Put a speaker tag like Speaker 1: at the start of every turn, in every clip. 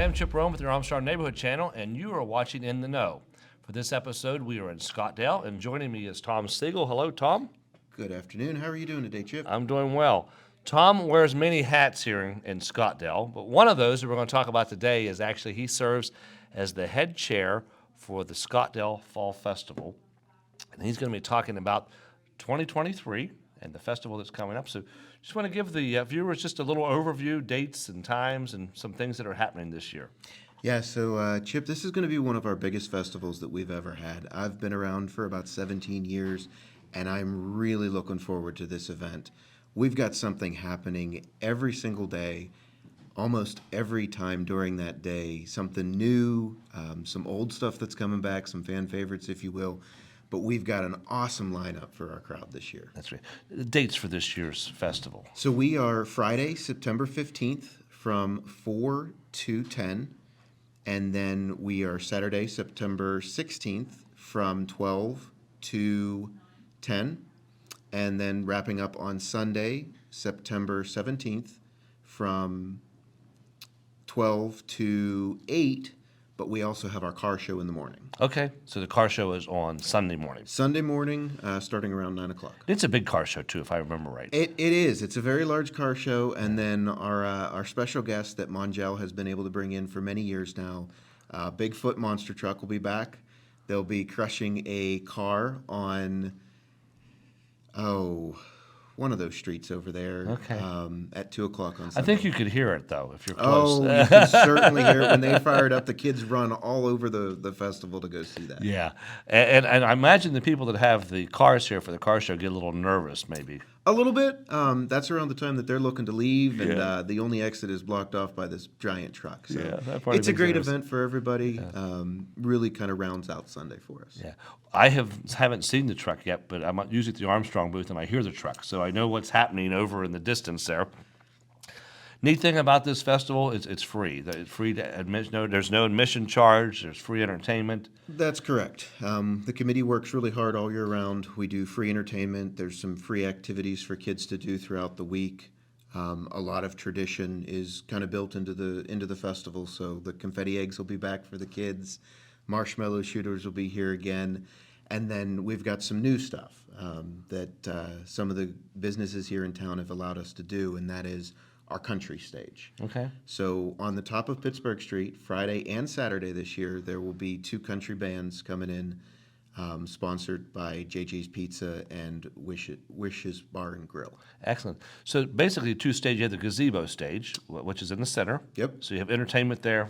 Speaker 1: I'm Chip Rome with your Armstrong Neighborhood Channel, and you are watching In the Know. For this episode, we are in Scottdale, and joining me is Tom Siegel. Hello, Tom.
Speaker 2: Good afternoon. How are you doing today, Chip?
Speaker 1: I'm doing well. Tom wears many hats here in Scottdale, but one of those that we're going to talk about today is actually he serves as the head chair for the Scottdale Fall Festival, and he's going to be talking about 2023 and the festival that's coming up. So just want to give the viewers just a little overview, dates and times, and some things that are happening this year.
Speaker 2: Yeah, so Chip, this is going to be one of our biggest festivals that we've ever had. I've been around for about 17 years, and I'm really looking forward to this event. We've got something happening every single day, almost every time during that day, something new, some old stuff that's coming back, some fan favorites, if you will. But we've got an awesome lineup for our crowd this year.
Speaker 1: That's right. The dates for this year's festival.
Speaker 2: So we are Friday, September 15th from 4 to 10. And then we are Saturday, September 16th from 12 to 10. And then wrapping up on Sunday, September 17th from 12 to 8. But we also have our car show in the morning.
Speaker 1: Okay, so the car show is on Sunday morning.
Speaker 2: Sunday morning, starting around 9 o'clock.
Speaker 1: It's a big car show, too, if I remember right.
Speaker 2: It is. It's a very large car show. And then our special guest that Monjel has been able to bring in for many years now, Bigfoot Monster Truck will be back. They'll be crushing a car on, one of those streets over there at 2 o'clock on Sunday.
Speaker 1: I think you could hear it, though, if you're close.
Speaker 2: Oh, you can certainly hear it. When they fire it up, the kids run all over the festival to go see that.
Speaker 1: Yeah, and I imagine the people that have the cars here for the car show get a little nervous, maybe.
Speaker 2: A little bit. That's around the time that they're looking to leave, and the only exit is blocked off by this giant truck. So
Speaker 1: that probably
Speaker 2: it's a
Speaker 1: makes
Speaker 2: great
Speaker 1: sense.
Speaker 2: event for everybody. Really kind of rounds out Sunday for us.
Speaker 1: Yeah, I haven't seen the truck yet, but I'm usually at the Armstrong booth and I hear the truck, so I know what's happening over in the distance there. Neat thing about this festival is it's free. It's free to admit. No, there's no admission charge. There's free entertainment.
Speaker 2: That's correct. The committee works really hard all year round. We do free entertainment. There's some free activities for kids to do throughout the week. A lot of tradition is kind of built into the festival. So the confetti eggs will be back for the kids. Marshmallow shooters will be here again. And then we've got some new stuff that some of the businesses here in town have allowed us to do, and that is our country stage.
Speaker 1: Okay.
Speaker 2: So on the top of Pittsburgh Street, Friday and Saturday this year, there will be 2 country bands coming in, sponsored by JJ's Pizza and Wishes Bar and Grill.
Speaker 1: Excellent. So basically, 2 stages. You have the Gazebo stage, which is in the center.
Speaker 2: Yep.
Speaker 1: So you have entertainment there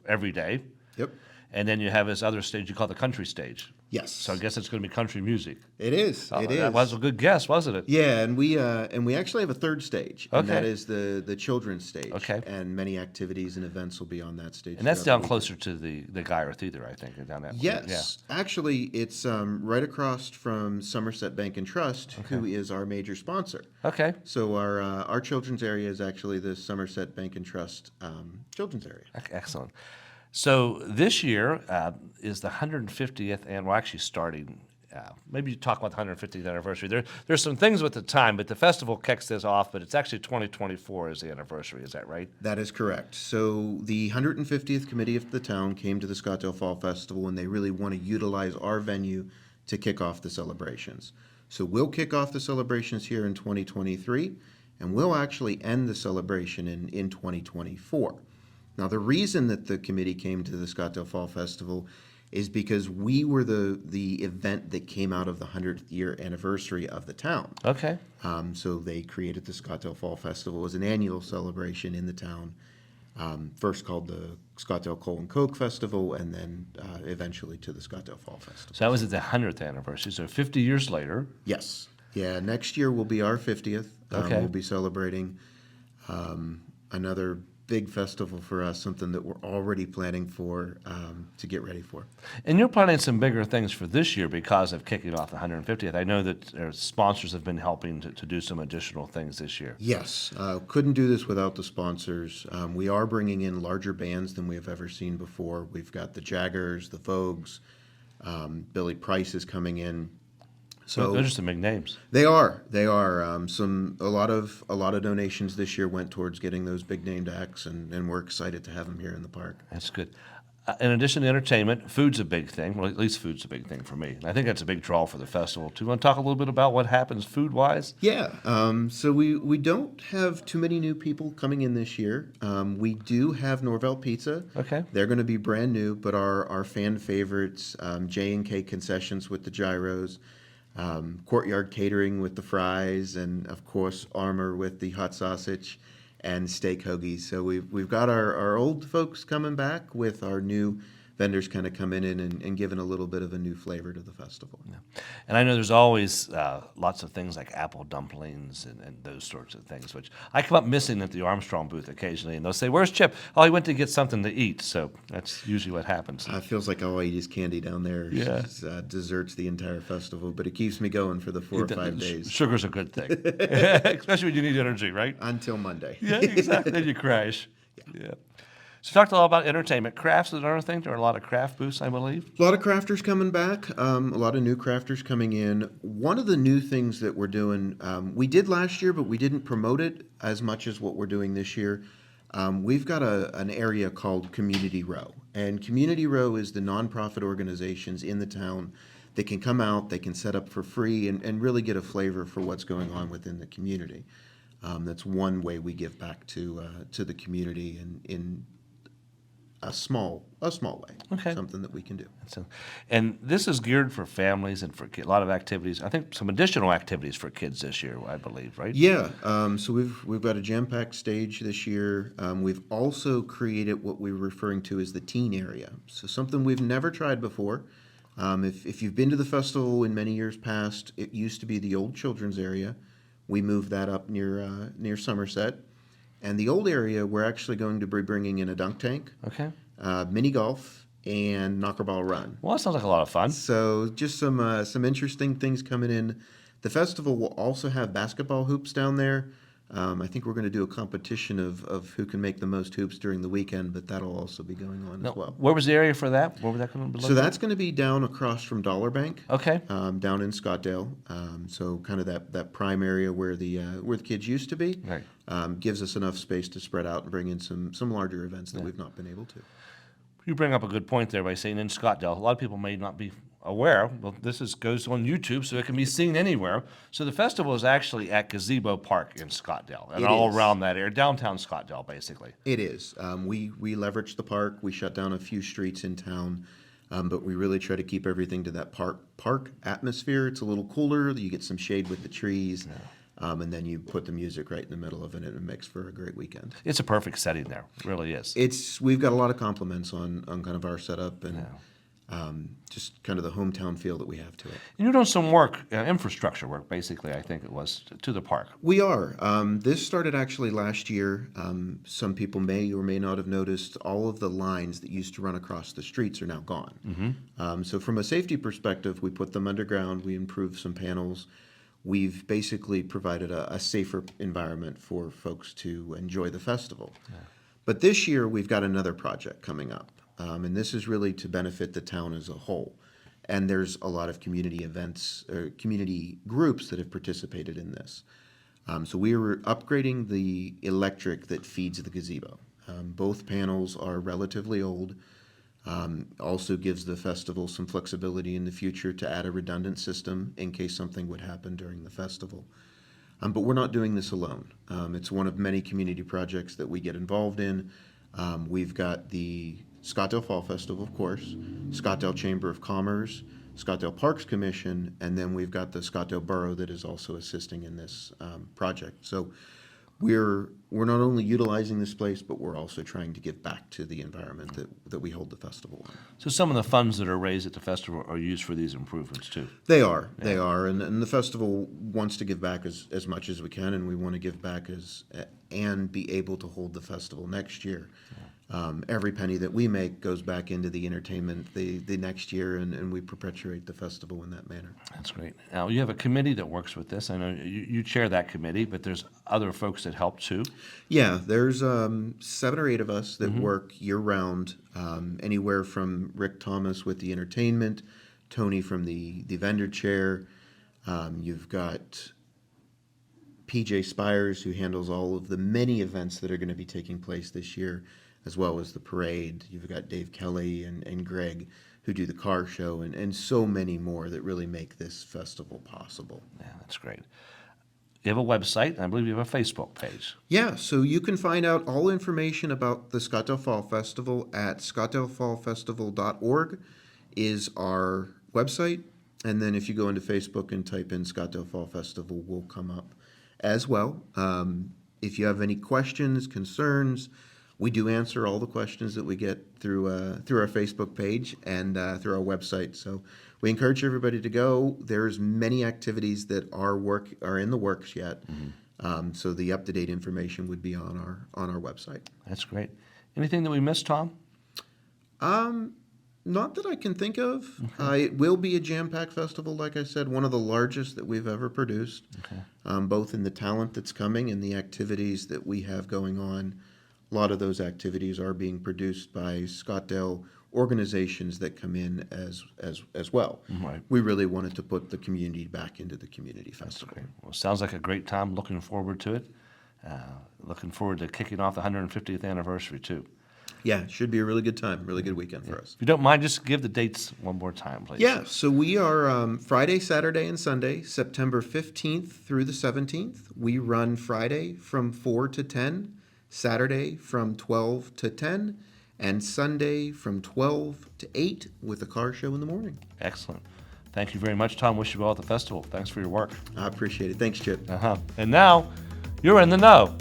Speaker 1: every day.
Speaker 2: Yep.
Speaker 1: And then you have this other stage you call the country stage.
Speaker 2: Yes.
Speaker 1: So I guess it's going to be country music.
Speaker 2: It is. It is.
Speaker 1: That was a good guess, wasn't it?
Speaker 2: Yeah, and we actually have a 3rd stage, and
Speaker 1: Okay.
Speaker 2: that is the children's stage.
Speaker 1: Okay.
Speaker 2: And many activities and events will be on that stage.
Speaker 1: And that's
Speaker 2: throughout
Speaker 1: down
Speaker 2: the
Speaker 1: closer to the Geyer Theater, I think, down that way.
Speaker 2: Yes, actually, it's right across from Somerset Bank and Trust, who is our major sponsor.
Speaker 1: Yeah. Okay.
Speaker 2: So our children's area is actually the Somerset Bank and Trust children's area.
Speaker 1: Excellent. So this year is the 150th, and we're actually starting. Maybe you talk about the 150th anniversary. There's some things with the time, but the festival kicks this off. But it's actually 2024 is the anniversary. Is that right?
Speaker 2: That is correct. So the 150th committee of the town came to the Scottdale Fall Festival, and they really want to utilize our venue to kick off the celebrations. So we'll kick off the celebrations here in 2023, and we'll actually end the celebration in 2024. Now, the reason that the committee came to the Scottdale Fall Festival is because we were the event that came out of the 100th year anniversary of the town.
Speaker 1: Okay.
Speaker 2: So they created the Scottdale Fall Festival as an annual celebration in the town, first called the Scottdale Coal and Coke Festival, and then eventually to the Scottdale Fall Festival.
Speaker 1: So that was at the 100th anniversary. So 50 years later.
Speaker 2: Yes. Yeah, next year will be our 50th.
Speaker 1: Okay.
Speaker 2: We'll be celebrating another big festival for us, something that we're already planning for to get ready for.
Speaker 1: And you're planning some bigger things for this year because of kicking off the 150th. I know that sponsors have been helping to do some additional things this year.
Speaker 2: Yes, couldn't do this without the sponsors. We are bringing in larger bands than we have ever seen before. We've got the Jaggers, the Vogues, Billy Price is coming in.
Speaker 1: Well,
Speaker 2: So
Speaker 1: those are some big names.
Speaker 2: they are. They are. A lot of donations this year went towards getting those big named acts, and we're excited to have them here in the park.
Speaker 1: That's good. In addition to entertainment, food's a big thing. Well, at least food's a big thing for me. And I think that's a big draw for the festival, too. Want to talk a little bit about what happens food-wise?
Speaker 2: Yeah. So we don't have too many new people coming in this year. We do have Norvell Pizza.
Speaker 1: Okay.
Speaker 2: They're going to be brand new, but our fan favorites, J&K Concessions with the gyros, Courtyard Catering with the fries, and of course Armor with the hot sausage and steak hoagies. So we've got our old folks coming back with our new vendors kind of coming in and giving a little bit of a new flavor to the festival.
Speaker 1: And I know there's always lots of things like apple dumplings and those sorts of things, which I come up missing at the Armstrong booth occasionally. And they'll say, "Where's Chip?" "Oh, he went to get something to eat." So that's usually what happens.
Speaker 2: It feels like all I eat is candy down there.
Speaker 1: Yeah.
Speaker 2: It's, desserts the entire festival, but it keeps me going for the 4 or 5 days.
Speaker 1: Sugar's a good thing, especially when you need energy, right?
Speaker 2: Until Monday.
Speaker 1: Yeah, exactly. Then you crash. Yeah. So talked a lot about entertainment. Crafts is another thing. There are a lot of craft booths, I believe.
Speaker 2: A lot of crafters coming back, a lot of new crafters coming in. One of the new things that we're doing, we did last year, but we didn't promote it as much as what we're doing this year. We've got an area called Community Row. And Community Row is the nonprofit organizations in the town that can come out, they can set up for free, and really get a flavor for what's going on within the community. That's one way we give back to the community in a small way.
Speaker 1: Okay.
Speaker 2: Something that we can do.
Speaker 1: So, and this is geared for families and for a lot of activities. I think some additional activities for kids this year, I believe, right?
Speaker 2: Yeah. So we've got a jam-packed stage this year. We've also created what we're referring to as the teen area. So something we've never tried before. If you've been to the festival in many years past, it used to be the old children's area. We moved that up near Somerset. And the old area, we're actually going to be bringing in a dunk tank,
Speaker 1: Okay.
Speaker 2: mini golf, and knockerball run.
Speaker 1: Well, that sounds like a lot of fun.
Speaker 2: So just some interesting things coming in. The festival will also have basketball hoops down there. I think we're going to do a competition of who can make the most hoops during the weekend, but that'll also be going on
Speaker 1: Now,
Speaker 2: as well.
Speaker 1: where was the area for that? Where was that going to be
Speaker 2: So
Speaker 1: located?
Speaker 2: that's going to be down across from Dollar Bank.
Speaker 1: Okay.
Speaker 2: Down in Scottdale. So kind of that prime area where the kids used to be.
Speaker 1: Right.
Speaker 2: Gives us enough space to spread out and bring in some larger events that we've not been able to.
Speaker 1: You bring up a good point there by saying in Scottdale. A lot of people may not be aware. Well, goes on YouTube, so it can be seen anywhere. So the festival is actually at Gazebo Park in Scottdale and
Speaker 2: It
Speaker 1: all
Speaker 2: is.
Speaker 1: around that area, downtown Scottdale, basically.
Speaker 2: It is. We leverage the park. We shut down a few streets in town, but we really try to keep everything to that park atmosphere. It's a little cooler. You get some shade with the trees, and then you put the music right in the middle of it, and it makes for a great weekend.
Speaker 1: It's a perfect setting there. It really is.
Speaker 2: We've got a lot of compliments on kind of our setup and just kind of the hometown feel that we have to it.
Speaker 1: And you're doing some work, infrastructure work, basically, I think it was, to the park.
Speaker 2: We are. This started actually last year. Some people may or may not have noticed all of the lines that used to run across the streets are now gone. So from a safety perspective, we put them underground. We improved some panels. We've basically provided a safer environment for folks to enjoy the festival. But this year, we've got another project coming up. And this is really to benefit the town as a whole. And there's a lot of community events, or community groups that have participated in this. So we are upgrading the electric that feeds the gazebo. Both panels are relatively old. Also gives the festival some flexibility in the future to add a redundant system in case something would happen during the festival. But we're not doing this alone. It's one of many community projects that we get involved in. We've got the Scottdale Fall Festival, of course, Scottdale Chamber of Commerce, Scottdale Parks Commission, and then we've got the Scottdale Borough that is also assisting in this project. So we're not only utilizing this place, but we're also trying to give back to the environment that we hold the festival on.
Speaker 1: So some of the funds that are raised at the festival are used for these improvements, too.
Speaker 2: They are, and the festival wants to give back as much as we can, and we want to give back and be able to hold the festival next year. Every penny that we make goes back into the entertainment the next year, and we perpetuate the festival in that manner.
Speaker 1: That's great. Now, you have a committee that works with this. I know you chair that committee, but there's other folks that help, too.
Speaker 2: Yeah, there's 7 or 8 of us that work year-round, anywhere from Rick Thomas with the entertainment, Tony from the vendor chair, You've got PJ Spires, who handles all of the many events that are going to be taking place this year, as well as the parade. You've got Dave Kelly and Greg, who do the car show, and so many more that really make this festival possible.
Speaker 1: Yeah, that's great. You have a website, and I believe you have a Facebook page.
Speaker 2: Yeah, so you can find out all information about the Scottdale Fall Festival at scottdalefallfestival.org is our website. And then if you go into Facebook and type in Scottdale Fall Festival, will come up as well. If you have any questions, concerns, we do answer all the questions that we get through our Facebook page and through our website. So we encourage everybody to go. There's many activities that are in the works yet. So the up-to-date information would be on our website.
Speaker 1: That's great. Anything that we missed, Tom?
Speaker 2: Not that I can think of. It will be a jam-packed festival, like I said, one of the largest that we've ever produced, both in the talent that's coming and the activities that we have going on. A lot of those activities are being produced by Scottdale organizations that come in as well.
Speaker 1: Right.
Speaker 2: We really wanted to put the community back into the community festival.
Speaker 1: Great. Well, sounds like a great time. Looking forward to it. Looking forward to kicking off the 150th anniversary, too.
Speaker 2: Yeah, it should be a really good time, really good weekend for us.
Speaker 1: If you don't mind, just give the dates one more time, please.
Speaker 2: Yeah, so we are Friday, Saturday, and Sunday, September 15th through the 17th. We run Friday from 4 to 10, Saturday from 12 to 10, and Sunday from 12 to 8 with a car show in the morning.
Speaker 1: Excellent. Thank you very much, Tom. Wish you well at the festival. Thanks for your work.
Speaker 2: I appreciate it. Thanks, Chip.
Speaker 1: And now, you're in the know.